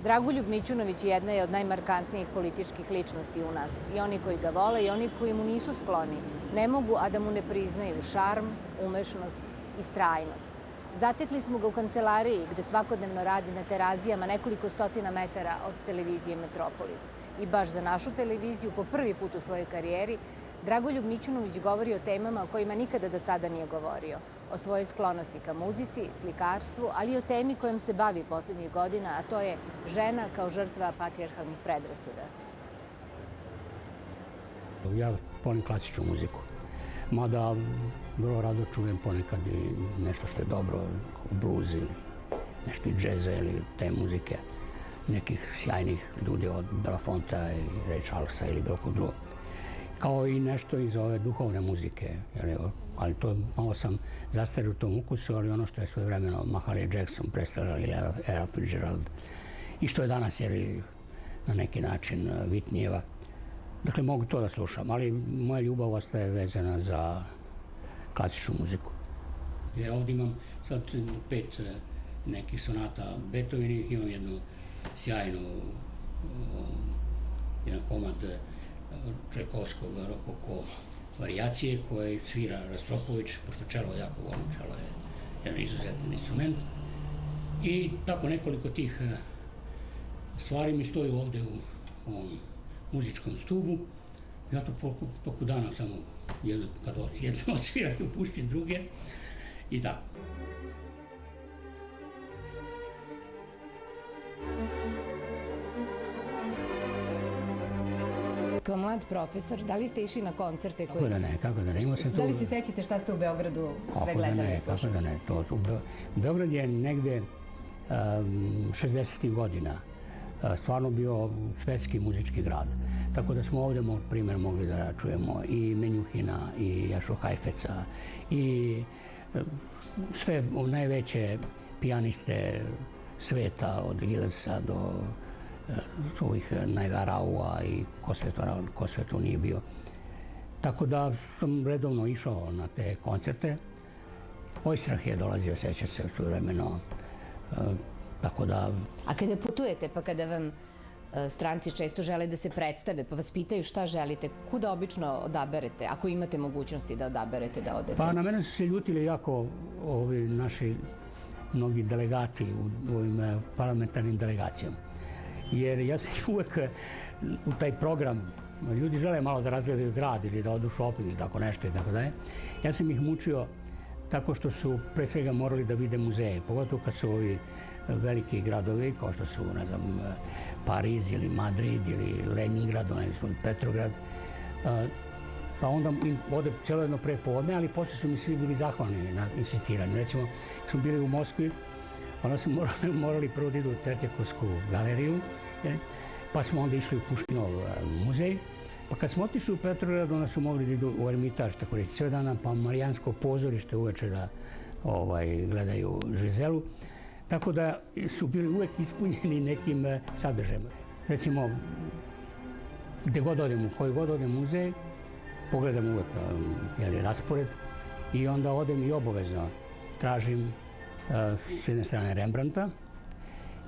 Dragoljub Mićunović jedna je od najmarkantnijih političkih ličnosti u nas. I oni koji ga vole i oni koji mu nisu skloni ne mogu, a da mu ne priznaju šarm, umešnost i strajnost. Zatekli smo ga u kancelariji gde svakodnevno radi na terazijama nekoliko stotina metara od televizije Metropolis. I baš za našu televiziju, po prvi put u svojoj karijeri, Dragoljub Mićunović govori o temama o kojima nikada do sada nije govorio. O svojoj sklonosti ka muzici, slikarstvu, ali i o temi kojom se bavi poslednjih godina, a to je žena kao žrtva patrijarhalnih predrasuda. Ja volim klasičnu muziku, mada vrlo rado čujem ponekad i nešto što je dobro, bluz ili nešto i džeza ili te muzike nekih sjajnih ljudi od Belafonta i Ray Charlesa ili bilo kog drugog. Kao i nešto iz ove duhovne muzike, ali to malo sam zastario u tom ukusu, ali ono što je svojevremeno Mahalia Jackson predstavljala ili Ella Fitzgerald i što je danas na neki način Whitneyjeva. Dakle, mogu to da slušam, ali moja ljubav ostaje vezana za klasičnu muziku. Ja ovdje imam sad 5 nekih sonata Beethovenih, imam jednu sjajnu, jedan komad Čajkovskog rokoko varijacije koje svira Rastropović, pošto čelo jako volim, čelo je jedan izuzetan instrument. I tako nekoliko tih stvari mi stoji ovde u ovom muzičkom stubu. Ja to toku dana samo kad jedno odsviram, pustim druge i tako. Kao mlad profesor, da li ste išli na koncerte koji... Kako da ne. Da li se sećate šta ste u Beogradu sve gledali i slušali? Kako da ne. Beograd je negde 60. godina stvarno bio svetski muzički grad. Tako da smo ovde, primjer, mogli da čujemo i Menjuhina, i Jašu Hajfeca, i sve najveće pijaniste sveta, od Gillesa do ovih Najgaraua i ko sve to nije bio. Tako da sam redovno išao na te koncerte. Oistrah je dolazio, seća se u vremeno. Tako da... A kada putujete, pa kada vam stranci često žele da se predstave, pa vas pitaju šta želite, kuda obično odaberete, ako imate mogućnosti da odaberete da odete? Pa na mene su se ljutili jako ovi naši mnogi delegati u ovim parlamentarnim delegacijama. Jer ja sam uvek u taj program, ljudi žele malo da razgledaju grad ili da odu shopping ili tako nešto i tako dalje. Ja sam ih mučio tako što su pre svega morali da vide muzeje, pogotovo kad su ovi veliki gradovi, kao što su, ne znam, Pariz ili Madrid ili Leningrad, Petrograd. Pa onda im ode celo jedno prepodne, ali posle su mi svi bili zahvalni na insistiranju. Recimo, kad smo bili u Moskvi, onda smo morali prvo da idu u Tretjakovsku galeriju, pa smo onda išli u Puškinov muzej. Pa kad smo otišli u Petrograd, onda su mogli da idu u Ermitaž, tako reći, sve dana, pa Marijansko pozorište uveče da gledaju Žizelu. Tako da su bili uvek ispunjeni nekim sadržajima. Recimo, gde god odem, u koji god odem muzej, pogledam uvek raspored i onda odem i obavezno tražim s jedne strane Rembrandta,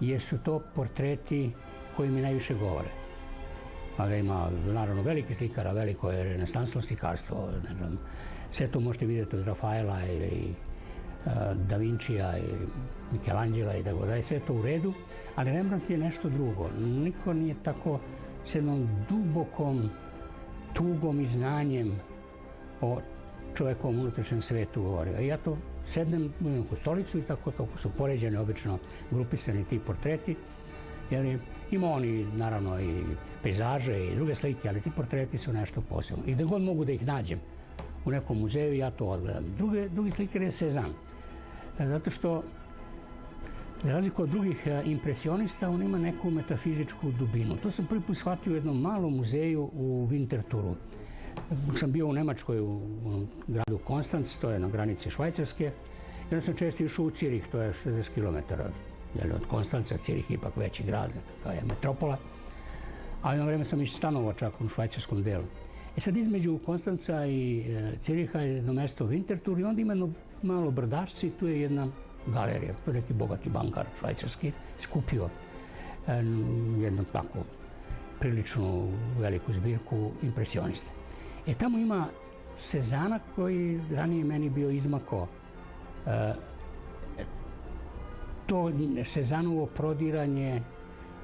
jer su to portreti koji mi najviše govore. Ali ima, naravno, veliki slikara, veliko je renesansno slikarstvo, ne znam, sve to možete vidjeti od Rafaela ili Da Vincija ili Michelangela i tako da je sve to u redu, ali Rembrandt je nešto drugo. Niko nije tako s jednom dubokom tugom i znanjem o čovekovom unutrašnjem svetu govorio. I ja to sednem u neku stolicu i tako kako su poređeni, obično grupisani ti portreti. Ima oni, naravno, i pejzaže i druge slike, ali ti portreti su nešto posebno. I da god mogu da ih nađem u nekom muzeju, ja to odgledam. Drugi slikar je Cezanne. Zato što, za razliku od drugih impresionista, on ima neku metafizičku dubinu. To sam prvi put shvatio u jednom malom muzeju u Winterthuru. Sam bio u Nemačkoj, u gradu Konstanc, to je na granici Švajcarske, i onda sam često išao u Cirih, to je 60 km od Konstanca. Cirih je ipak veći grad, kao je metropola. A jedno vreme sam i stanovao čak u švajcarskom delu. Sad između Konstanca i Ciriha je jedno mesto Winterthur i onda ima jedno malo brdašci i tu je jedna galerija. Tu je neki bogati bankar švajcarski skupio jednu tako priličnu veliku zbirku impresionista. Tamo ima Sezana koji ranije meni bio izmako. To Sezanovo prodiranje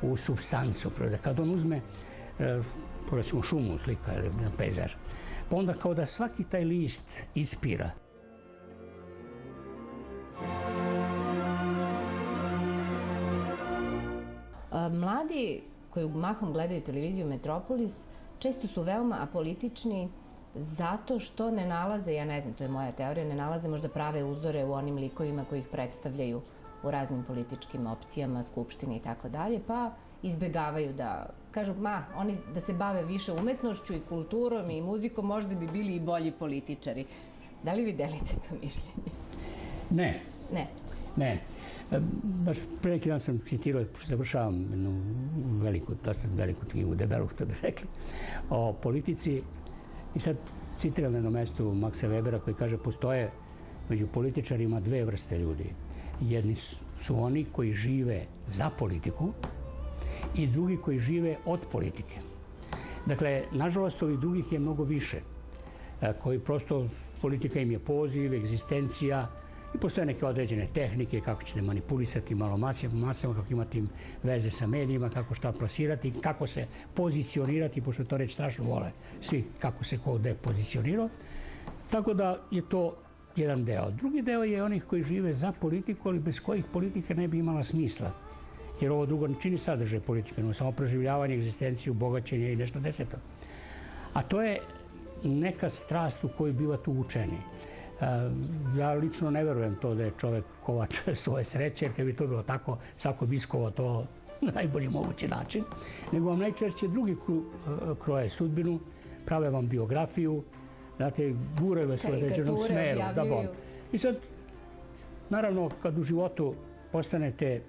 u supstancu. Kad on uzme, recimo, šumu slika na pejzaž, pa onda kao da svaki taj list ispira. Mladi koji mahom gledaju televiziju Metropolis često su veoma apolitični zato što ne nalaze, ja ne znam, to je moja teorija, ne nalaze možda prave uzore u onim likovima koji ih predstavljaju u raznim političkim opcijama, skupštini i tako dalje, pa izbegavaju da kažu, oni da se bave više umetnošću i kulturom i muzikom, možda bi bili i bolji političari. Da li vi delite to mišljenje? Ne. Ne? Ne. Baš pre neki dan sam citirao, završavam jednu dosta veliku knjigu, debelu, što bi rekli, o politici. I sad citiram na jednom mestu Maxa Webera koji kaže, postoje među političarima dve vrste ljudi. Jedni su oni koji žive za politiku i drugi koji žive od politike. Dakle, nažalost, ovih drugih je mnogo više, koji prosto, politika im je poziv, egzistencija, i postoje neke određene tehnike kako ćete manipulisati malo masama, kako imati veze sa medijima, kako šta plasirati, kako se pozicionirati, pošto to reći strašno vole svi, kako se ko gde pozicionirao. Tako da je to jedan deo. Drugi deo je onih koji žive za politiku, ali bez kojih politika ne bi imala smisla. Jer ovo drugo ne čini sadržaj politike, no samo proživljavanje, egzistenciju, bogaćenje i nešto deseto. A to je neka strast u kojoj bivate učeni. Ja lično ne verujem to da je čovek kovač svoje sreće, jer kad bi to bilo tako, svako bi iskovao to na najbolji mogući način. Nego vam najčešće drugi kroje sudbinu, prave vam biografiju, znate, guraju vas u određenom smeru. I sad, naravno, kad u životu postanete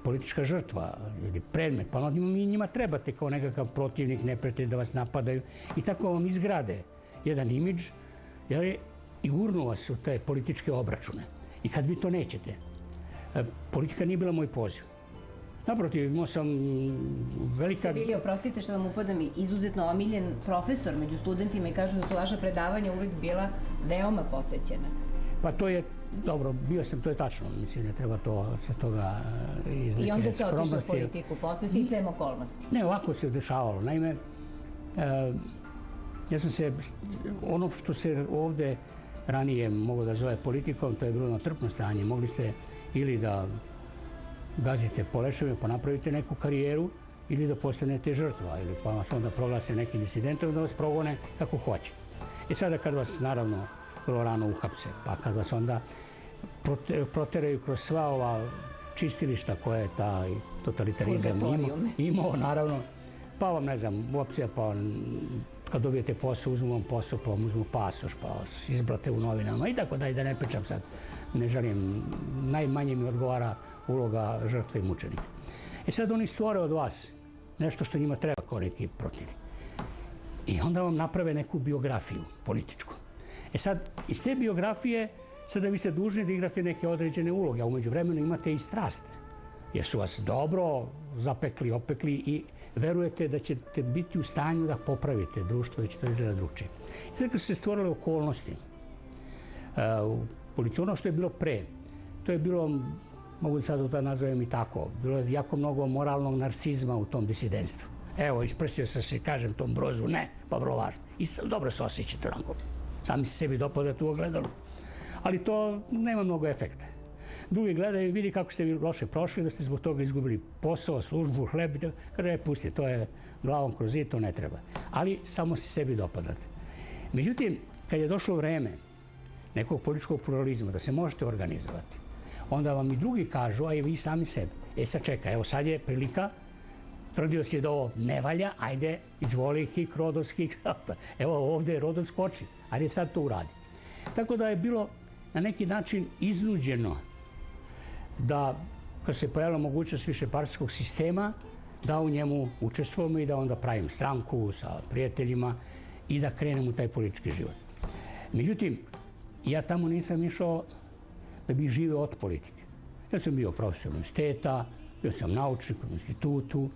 politička žrtva ili predmet, pa njima trebate kao nekakav protivnik, neprijatelj da vas napadaju i tako vam izgrade jedan imidž, i gurnu vas u te političke obračune. I kad vi to nećete, politika nije bila moj poziv. Naprotiv, imao sam velika... Ste bili, oprostite što vam upadam, izuzetno omiljen profesor među studentima i kažu da su vaša predavanja uvek bila veoma posećena. Pa to je, dobro, bio sam, to je tačno, mislim, ne treba to sa toga iz neke skromnosti. I onda ste otišli u politiku, posle sticajem okolnosti. Ne, ovako se dešavalo. Naime, ja sam se, ono što se ovde ranije mogu da zove politikom, to je bilo natrpno stanje. Mogli ste ili da gazite po leševima pa napravite neku karijeru ili da postanete žrtva ili pa vas onda proglase neki disidentom da vas progone kako hoće. I sada kad vas naravno vrlo rano uhapse, pa kad vas onda proteraju kroz sva ova čistilišta koje je taj totalitarizam imao, naravno, pa vam, ne znam, uopće, pa kad dobijete posao, uzmu vam posao, pa vam uzmu pasoš, pa vas izblate u novinama i tako da ne pričam sad, ne želim, najmanje mi odgovara uloga žrtve i mučenika. Sad oni stvore od vas nešto što njima treba kao neki protivnik. I onda vam naprave neku biografiju političku. Sad, iz te biografije, sada vi ste dužni da igrate neke određene uloge, a umeđu vremenu imate i strast, jer su vas dobro zapekli, opekli i verujete da ćete biti u stanju da popravite društvo i da će to izgleda drugčije. Sad kad su se stvorile okolnosti, ono što je bilo pre, to je bilo, mogu sad da nazovem i tako, bilo je jako mnogo moralnog narcizma u tom disidentstvu. Evo, isprsio sam se, kažem tom Brozu, ne, pa vrlo važno. I dobro se osjećate onako. Sami se sebi dopadate u ogledalu. Ali to nema mnogo efekta. Drugi gledaju i vidi kako ste vi loše prošli, da ste zbog toga izgubili posao, službu, hleb, kada je pusti, to je glavom kroz zid, to ne treba. Ali samo se sebi dopadate. Međutim, kad je došlo vreme nekog političkog pluralizma, da se možete organizovati, onda vam i drugi kažu, a i vi sami sebi. Sad čekaj, evo sad je prilika, tvrdio si da ovo ne valja, ajde, izvoli hik, Rodos, hik, evo ovde je Rodos skoči, ajde sad to uradi. Tako da je bilo na neki način iznuđeno da, kad se pojavila mogućnost višepartijskog sistema, da u njemu učestvujemo i da onda pravim stranku sa prijateljima i da krenem u taj politički život. Međutim, ja tamo nisam išao da bih živeo od politike. Ja sam bio profesor univerziteta, Bio sam naučnik u institutu,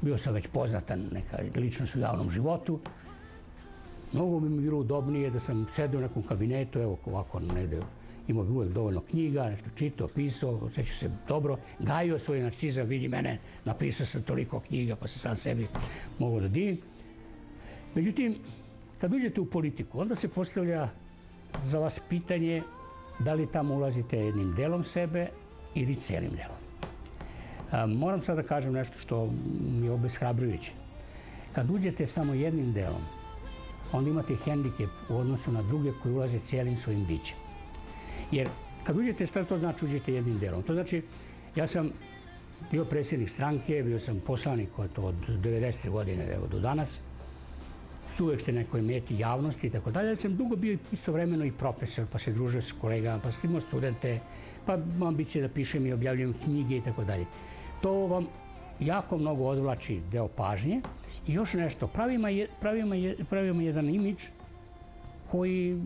bio sam već poznata neka ličnost u javnom životu. Mnogo bi mi bilo udobnije da sam sedeo u nekom kabinetu, evo ovako negde, imao bi uvek dovoljno knjiga, nešto čitao, pisao, osjećao se dobro, gajio svoj narcizam, vidi mene, napisao sam toliko knjiga, pa se sam sebi mogao da divim. Međutim, kad uđete u politiku, onda se postavlja za vas pitanje da li tamo ulazite jednim delom sebe ili celim delom. Moram sad da kažem nešto što mi je obeshrabrujuće. Kad uđete samo jednim delom, onda imate hendikep u odnosu na druge koji ulaze cijelim svojim bićem. Jer kad uđete, šta to znači uđete jednim delom? To znači, ja sam bio predsjednik stranke, bio sam poslanik od 90. godine do danas, uvek ste nekoj meti javnosti i tako dalje, ali sam dugo bio istovremeno i profesor, pa se družio s kolegama, pa sam imao studente, pa imam ambicije da pišem i objavljujem knjige i tako dalje. To vam jako mnogo odvlači deo pažnje i još nešto, pravimo jedan imidž koji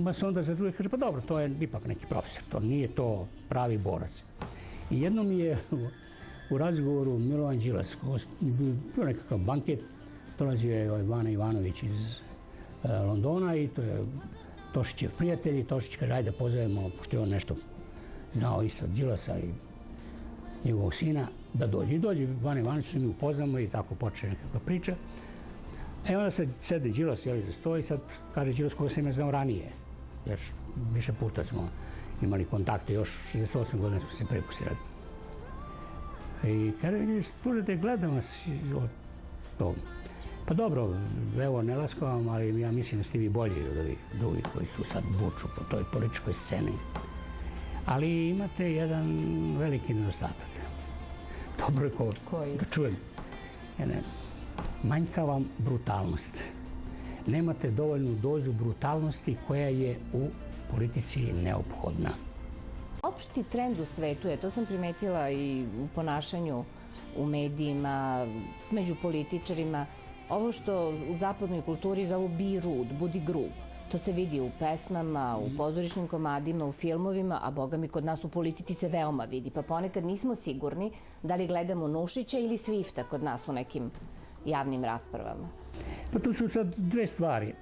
vas onda za druge kaže, pa dobro, to je ipak neki profesor, to nije to pravi borac. I jednom mi je u razgovoru Milovan Đilas, bio nekakav banket, dolazio je Vana Ivanović iz Londona i to je Tošićev prijatelj i Tošić kaže, ajde pozovemo, pošto je on nešto znao isto od Đilasa i njegovog sina, da dođe. I dođe Vana Ivanović, mi upoznamo i tako počne nekakva priča. Onda se sede Đilas za sto i sad kaže Đilas koga sam ja znao ranije. Još više puta smo imali kontakte, još 68 godina smo se prepusirali. I kaže, služite, gledam vas to. Pa dobro, evo, ne laskavam, ali ja mislim da ste vi bolji od ovih drugih koji su sad buču po toj političkoj sceni. Ali imate jedan veliki nedostatak. Dobro je da čujem. Manjka vam brutalnost. Nemate dovoljnu dozu brutalnosti koja je u politici neophodna. Opšti trend u svetu je, to sam primetila i u ponašanju u medijima, među političarima, ovo što u zapadnoj kulturi zovu be rude, budi grub. To se vidi u pesmama, u pozorišnim komadima, u filmovima, a boga mi kod nas u politici se veoma vidi. Pa ponekad nismo sigurni da li gledamo Nušića ili Swifta kod nas u nekim javnim raspravama. Pa tu su sad dve stvari.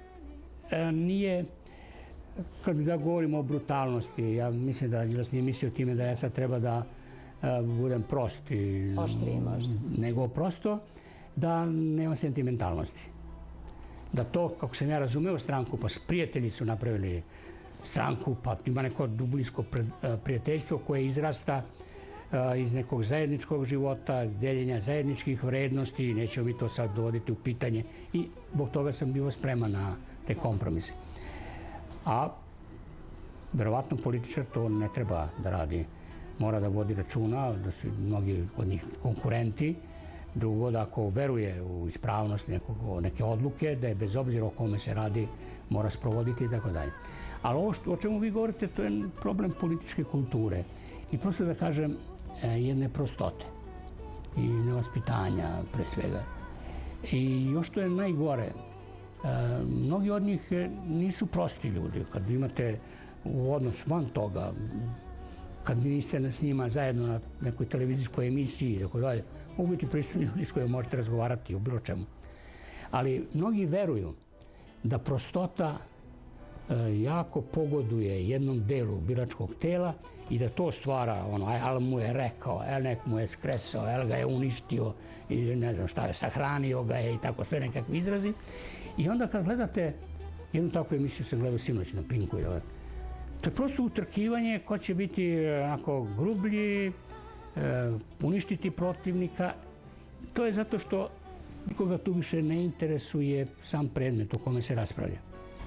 Nije, kad govorimo o brutalnosti, ja mislim da Đilas nije mislio time da ja sad treba da budem prost. Oštriji možda. Nego prosto da nema sentimentalnosti. Da to, kako sam ja razumeo stranku, pa prijatelji su napravili stranku, pa ima neko dubinsko prijateljstvo koje izrasta iz nekog zajedničkog života, deljenja zajedničkih vrednosti, nećemo mi to sad dovoditi u pitanje i zbog toga sam bio spreman na te kompromise. A verovatno političar to ne treba da radi. Mora da vodi računa, da su mnogi od njih konkurenti, drugo da ako veruje u ispravnost neke odluke, da je bez obzira o kome se radi, mora sprovoditi i tako dalje. Ali ovo o čemu vi govorite, to je problem političke kulture i prosto da kažem jedne prostote i nevaspitanja pre svega. I još što je najgore, mnogi od njih nisu prosti ljudi. Kad imate u odnosu van toga, kad niste s njima zajedno na nekoj televizijskoj emisiji i tako dalje, mogu biti pristojni ljudi s kojima možete razgovarati o bilo čemu. Ali mnogi veruju da prostota jako pogoduje jednom delu biračkog tela i da to stvara al mu je rekao, nek mu je skresao, el ga je uništio ili ne znam šta je, sahranio ga je i tako sve nekakvi izrazi. I onda kad gledate jednu takvu emisiju, sam gledao sinoć na Pinku, to je prosto utrkivanje ko će biti onako grublji, uništiti protivnika. To je zato što nikoga tu više ne interesuje sam predmet o kome se raspravlja.